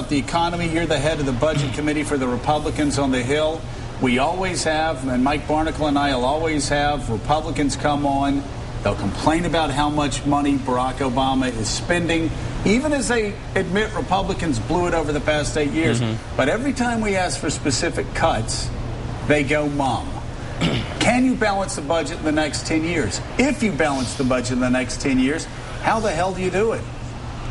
about the economy. You're the head of the Budget Committee for the Republicans on the Hill. We always have, and Mike Barnicle and I will always have, Republicans come on. They'll complain about how much money Barack Obama is spending, even as they admit Republicans blew it over the past 8 years. But every time we ask for specific cuts, they go mum. Can you balance the budget in the next 10 years? If you balance the budget in the next 10 years, how the hell do you do it?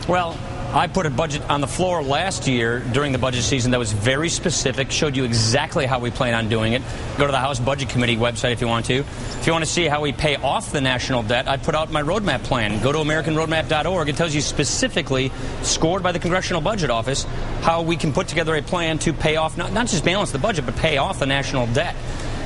Well, I put a budget on the floor last year during the budget season that was very specific, showed you exactly how we plan on doing it. Go to the House Budget Committee website if you want to. If you want to see how we pay off the national debt, I put out my roadmap plan. Go to AmericanRoadmap.org. It tells you specifically, scored by the Congressional Budget Office, how we can put together a plan to pay off, not just balance the budget, but pay off the national debt.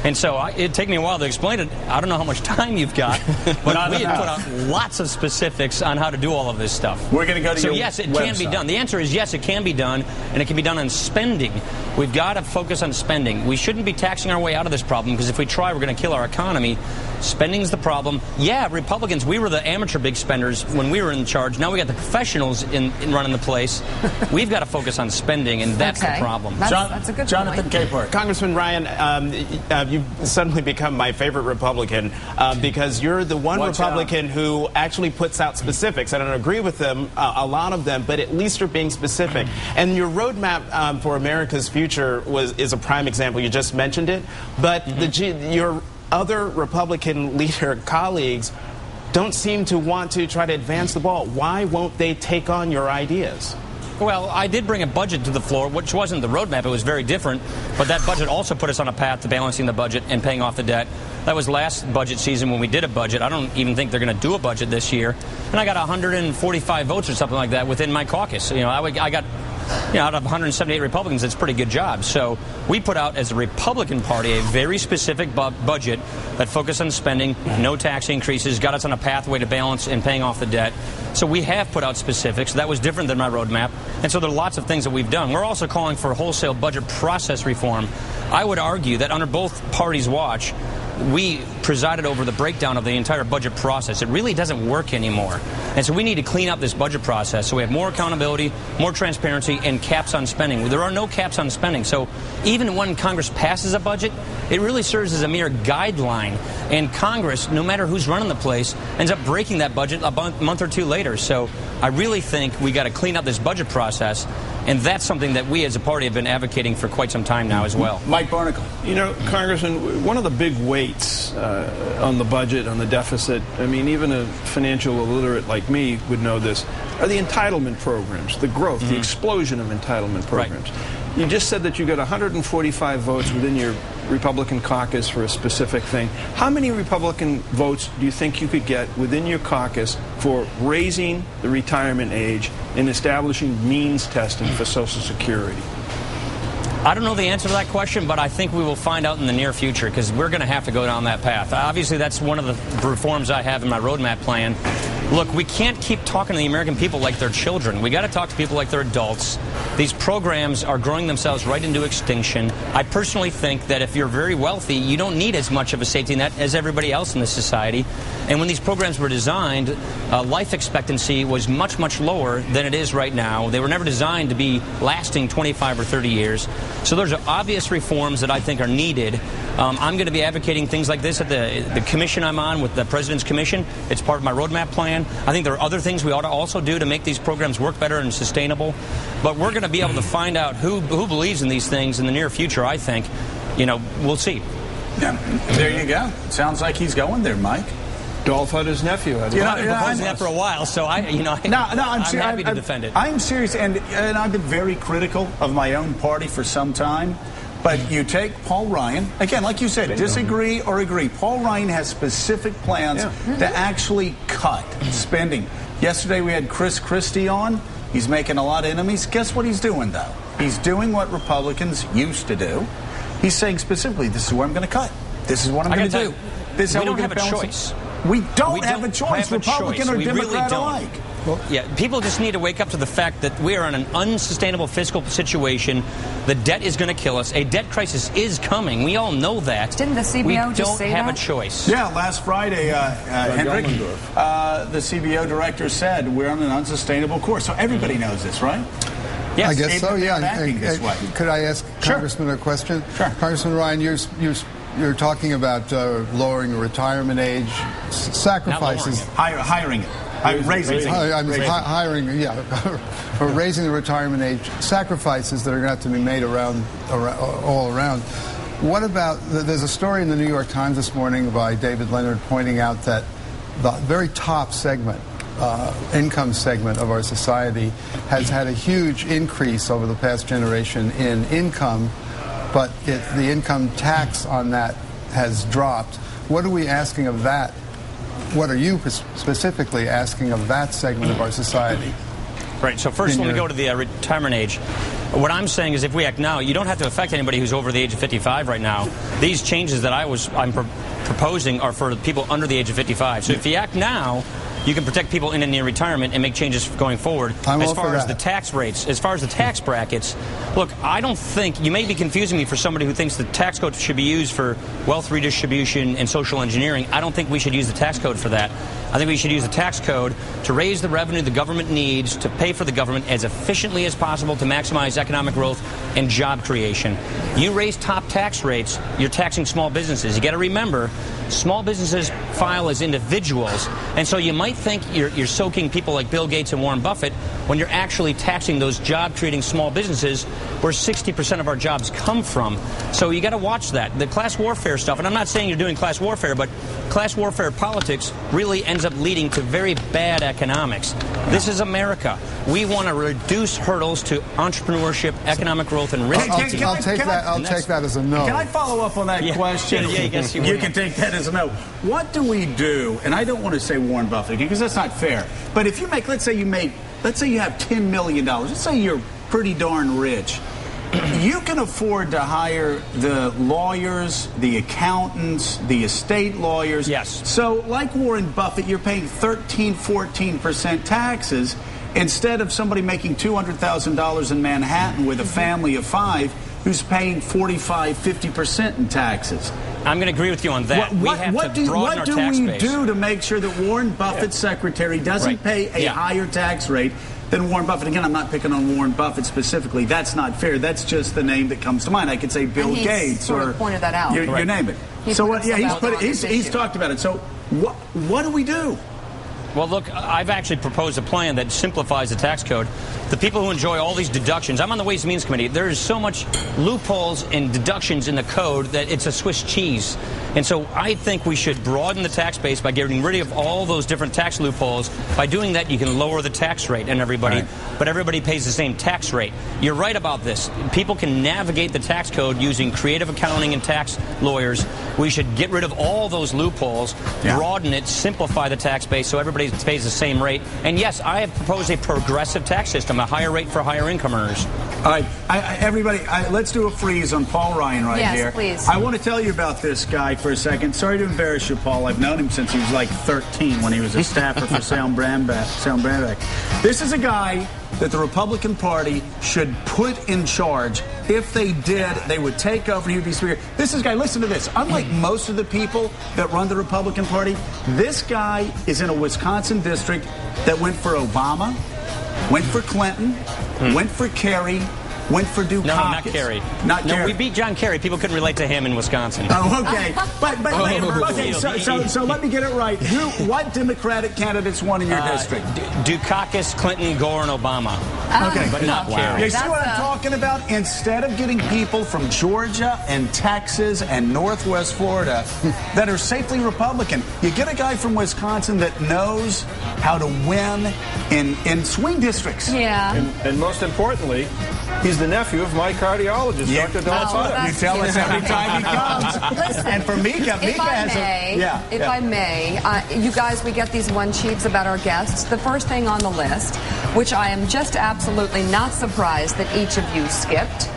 And so it'd take me a while to explain it. I don't know how much time you've got, but we had put out lots of specifics on how to do all of this stuff. We're going to go to your yes, it website. Can be done. The answer is yes, it can be done, and it can be done on spending. We've got to focus on spending. We shouldn't be taxing our way out of this problem, because if we try, we're going to kill our economy. Spending's the problem. Yeah, Republicans, we were the amateur big spenders when we were in charge. Now we got the professionals in running the place. We've got to focus on spending, and that's the problem. That's a good Jonathan Capehart. Congressman Ryan, you've suddenly become my favorite Republican because you're the one Republican who actually puts out specifics. I don't agree with them, a lot of them, but at least you're being specific. And your roadmap for America's future is a prime example. You just mentioned it, but your other Republican leader colleagues don't seem to want to try to advance the ball. Why won't they take on your ideas? Well, I did bring a budget to the floor, which wasn't the roadmap. It was very different. But that budget also put us on a path to balancing the budget and paying off the debt. That was last budget season when we did a budget. I don't even think they're going to do a budget this year. And I got 145 votes or something like that within my caucus. I got out of 178 Republicans, it's a pretty good job. So we put out, as a Republican Party, a very specific budget that focused on spending, no tax increases, got us on a pathway to balance and paying off the debt. So we have put out specifics. That was different than my roadmap. And so there are lots of things that we've done. We're also calling for wholesale budget process reform. I would argue that under both parties' watch, we presided over the breakdown of the entire budget process. It really doesn't work anymore. And so we need to clean up this budget process so we have more accountability, more transparency, and caps on spending. There are no caps on spending. So even when Congress passes a budget, it really serves as a mere guideline. And Congress, no matter who's running the place, ends up breaking that budget a month or two later. So I really think we got to clean up this budget process. And that's something that we as a party have been advocating for quite some time now as well. Mike Barnicle. You know, Congressman, one of the big weights on the budget, on the deficit, I mean, even a financial illiterate like me would know this, are the entitlement programs, the growth, the explosion of entitlement programs. Right. You just said that you got 145 votes within your Republican caucus for a specific thing. How many Republican votes do you think you could get within your caucus for raising the retirement age and establishing means testing for Social Security? I don't know the answer to that question, but I think we will find out in the near future, because we're going to have to go down that path. Obviously, that's one of the reforms I have in my roadmap plan. Look, we can't keep talking to the American people like they're children. We got to talk to people like they're adults. These programs are growing themselves right into extinction. I personally think that if you're very wealthy, you don't need as much of a safety net as everybody else in this society. And when these programs were designed, life expectancy was much, much lower than it is right now. They were never designed to be lasting 25 or 30 years. So those are obvious reforms that I think are needed. I'm going to be advocating things like this at the commission I'm on with the President's Commission. It's part of my roadmap plan. I think there are other things we ought to also do to make these programs work better and sustainable. But we're going to be able to find out who believes in these things in the near future, I think. We'll see. Yeah, there you go. Sounds like he's going there, Mike. Dolph Hutter's nephew. I've been proposing that for a while, so I'm happy to defend it. I'm serious, and I've been very critical of my own party for some time. But you take Paul Ryan, again, like you said, disagree or agree. Paul Ryan has specific plans to actually cut spending. Yesterday we had Chris Christie on. He's making a lot of enemies. Guess what he's doing, though? He's doing what Republicans used to do. He's saying specifically, this is where I'm going to cut. This is what I'm going to do. This is how we're going to balance. Choice. We don't have a choice, Republican or Democrat alike. Well, yeah, people just need to wake up to the fact that we are in an unsustainable fiscal situation. The debt is going to kill us. A debt crisis is coming. We all know that. Didn't the CBO just say that? We don't have a choice. Yeah, last Friday, Henrik, the CBO director said we're on an unsustainable course. So everybody knows this, right? Yes. I guess so, yeah. Acting this way. Could I ask Sure. Congressman a question? Sure. Congressman Ryan, you're talking about lowering the retirement age, sacrifices. Hiring it. Raising it. Hiring, or raising the retirement age, sacrifices that are going to have to be made all around. What about, there's a story in the New York Times this morning by David Leonard pointing out that the very top segment, income segment of our society has had a huge increase over the past generation in income, but the income tax on that has dropped. What are we asking of that? What are you specifically asking of that segment of our society? Right, so first when we go to the retirement age, what I'm saying is if we act now, you don't have to affect anybody who's over the age of 55 right now. These changes that I'm proposing are for people under the age of 55. So if you act now, you can protect people in and near retirement and make changes going forward. As far as the tax rates, as far as the tax brackets, look, I don't think, you may be confusing me for somebody who thinks the tax code should be used for wealth redistribution and social engineering. I don't think we should use the tax code for that. I think we should use the tax code to raise the revenue the government needs to pay for the government as efficiently as possible to maximize economic growth and job creation. You raise top tax rates, you're taxing small businesses. You got to remember, small businesses file as individuals, and so you might think you're soaking people like Bill Gates and Warren Buffett when you're actually taxing those job-creating small businesses where 60% of our jobs come from. So you got to watch that. The class warfare stuff, and I'm not saying you're doing class warfare, but class warfare politics really ends up leading to very bad economics. This is America. We want to reduce hurdles to entrepreneurship, economic growth, and risk. I'll take that as a no. Can I follow up on that question? Yeah, I guess you can take that as a no. What do we do? And I don't want to say Warren Buffett again because that's not fair. But if you make, let's say you have $10 million. Let's say you're pretty darn rich. You can afford to hire the lawyers, the accountants, the estate lawyers. Yes. So like Warren Buffett, you're paying 13, 14% taxes instead of somebody making $200,000 in Manhattan with a family of 5 who's paying 45, 50% in taxes. I'm going to agree with you on that. What do we do to make sure that Warren Buffett's secretary doesn't pay a higher tax rate than Warren Buffett? Again, I'm not picking on Warren Buffett specifically. That's not fair. That's just the name that comes to mind. I could say Bill Gates or pointed that out. You name it. So what? Yeah, he's talked about it. So what do we do? Well, look, I've actually proposed a plan that simplifies the tax code. The people who enjoy all these deductions, I'm on the Ways and Means Committee, there's so much loopholes and deductions in the code that it's a Swiss cheese. And so I think we should broaden the tax base by getting rid of all those different tax loopholes. By doing that, you can lower the tax rate on everybody, but everybody pays the same tax rate. You're right about this. People can navigate the tax code using creative accounting and tax lawyers. We should get rid of all those loopholes, broaden it, simplify the tax base so everybody pays the same rate. And yes, I have proposed a progressive tax system, a higher rate for higher income earners. All right, everybody, let's do a freeze on Paul Ryan here. Yes, please. I want to tell you about this guy for a second. Sorry to embarrass you, Paul. I've known him since he was like 13 when he was a staffer for Sound Brandback. This is a guy that the Republican Party should put in charge. If they did, they would take over and he would be Speaker. This is a guy, listen to this. Unlike most of the people that run the Republican Party, this guy is in a Wisconsin district that went for Obama, went for Clinton, went for Kerry, went for Dukakis. No, not Kerry. Not Kerry. No, we beat John Kerry. People couldn't relate to him in Wisconsin. Oh, okay. So let me get it right. What Democratic candidates won in your district? Dukakis, Clinton, Gore, and Obama. Okay. But not Kerry. You see what I'm talking about? Instead of getting people from Georgia and Texas and Northwest Florida that are safely Republican, you get a guy from Wisconsin that knows how to win in swing districts. Yeah. And most importantly, he's the nephew of my cardiologist, Dr. Don Sutter. You tell us every time he comes. Listen, and for Mika has if I may, you guys, we get these one sheets about our guests. The first thing on the list, which I am just absolutely not surprised that each of you skipped,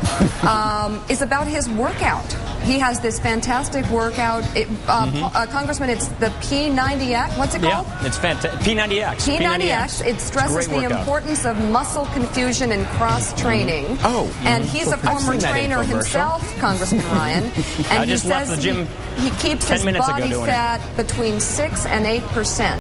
is about his workout. He has this fantastic workout. Congressman, it's the P90X. What's it called? Yeah, it's fantastic. P90X. P90X. It stresses the importance of muscle confusion and cross-training. And he's a former trainer himself, Congressman Ryan. And he says he keeps his body fat between 6 and 8%.